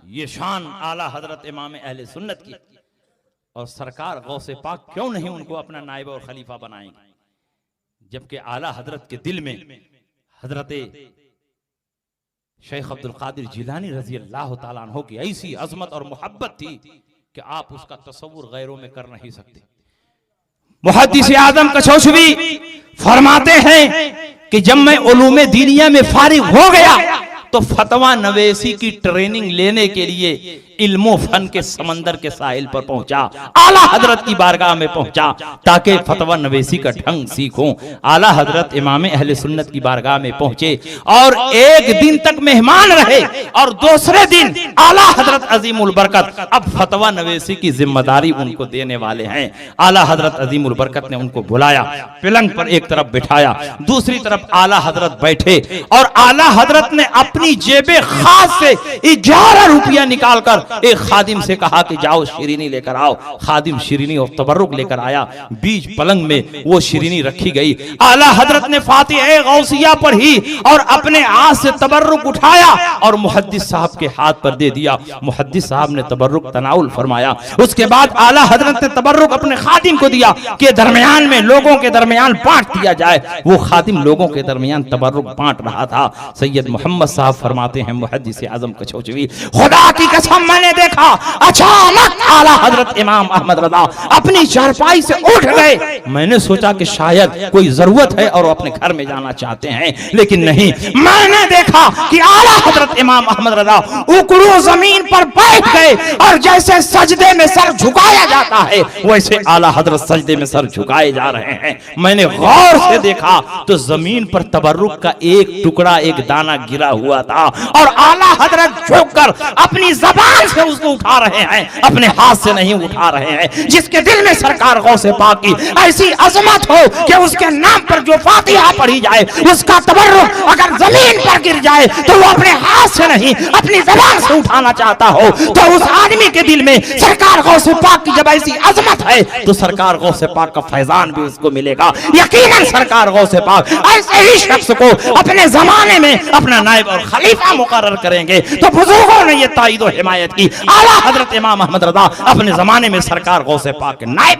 یہ شان اعلیٰ حضرت امام اہل سنت کی، اور سرکار غوث پاک کیوں نہیں ان کو اپنا نائب اور خلیفہ بنائیں گے، جبکہ اعلیٰ حضرت کے دل میں حضرت شیخ عبد القادر جیلانی رضی اللہ تعالیٰ عنہ کی ایسی عظمت اور محبت تھی کہ آپ اس کا تصور غیروں میں کر نہیں سکتے۔ محدث اعظم کچھوشوی فرماتے ہیں کہ جب میں علوم دینیہ میں فارغ ہو گیا تو فتویٰ نویسی کی ٹریننگ لینے کے لیے علم و فن کے سمندر کے ساحل پر پہنچا، اعلیٰ حضرت کی بارگاہ میں پہنچا تاکہ فتویٰ نویسی کا ڈھنگ سیکھوں۔ اعلیٰ حضرت امام اہل سنت کی بارگاہ میں پہنچے اور ایک دن تک مہمان رہے، اور دوسرے دن اعلیٰ حضرت عظیم البرکت اب فتویٰ نویسی کی ذمہ داری ان کو دینے والے ہیں۔ اعلیٰ حضرت عظیم البرکت نے ان کو بلایا، پلنگ پر ایک طرف بٹھایا، دوسری طرف اعلیٰ حضرت بیٹھے، اور اعلیٰ حضرت نے اپنی جیب خاص سے 11 روپیہ نکال کر ایک خادم سے کہا کہ جاؤ شیرینی لے کر آؤ۔ خادم شیرینی اور تبرک لے کر آیا، بیچ پلنگ میں وہ شیرینی رکھی گئی۔ اعلیٰ حضرت نے فاتحہ غوثیہ پڑھی اور اپنے ہاتھ سے تبرک اٹھایا اور محدث صاحب کے ہاتھ پر دے دیا۔ محدث صاحب نے تبرک تناول فرمایا۔ اس کے بعد اعلیٰ حضرت نے تبرک اپنے خادم کو دیا کہ درمیان میں لوگوں کے درمیان بانٹ دیا جائے۔ وہ خادم لوگوں کے درمیان تبرک بانٹ رہا تھا۔ سید محمد صاحب فرماتے ہیں محدث اعظم کچھوچوی، خدا کی قسم میں نے دیکھا اچانک اعلیٰ حضرت امام احمد رضا اپنی چارپائی سے اٹھ گئے۔ میں نے سوچا کہ شاید کوئی ضرورت ہے اور وہ اپنے گھر میں جانا چاہتے ہیں، لیکن نہیں، میں نے دیکھا کہ اعلیٰ حضرت امام احمد رضا اکڑو زمین پر بیٹھ گئے، اور جیسے سجدے میں سر جھکایا جاتا ہے ویسے اعلیٰ حضرت سجدے میں سر جھکائے جا رہے ہیں۔ میں نے غور سے دیکھا تو زمین پر تبرک کا ایک ٹکڑا، ایک دانہ گرا ہوا تھا، اور اعلیٰ حضرت جھک کر اپنی زبان سے اس کو اٹھا رہے ہیں، اپنے ہاتھ سے نہیں اٹھا رہے ہیں۔ جس کے دل میں سرکار غوث پاک کی ایسی عظمت ہو کہ اس کے نام پر جو فاتحہ پڑھی جائے اس کا تبرک اگر زمین پر گر جائے تو وہ اپنے ہاتھ سے نہیں اپنی زبان سے اٹھانا چاہتا ہو، تو اس آدمی کے دل میں سرکار غوث پاک کی جب ایسی عظمت ہے تو سرکار غوث پاک کا فیضان بھی اس کو ملے گا۔ یقیناً سرکار غوث پاک ایسے ہی شخص کو اپنے زمانے میں اپنا نائب اور خلیفہ مقرر کریں گے۔ تو بزرگوں نے یہ تائید و حمایت کی۔ اعلیٰ حضرت امام احمد رضا اپنے زمانے میں سرکار غوث پاک کے نائب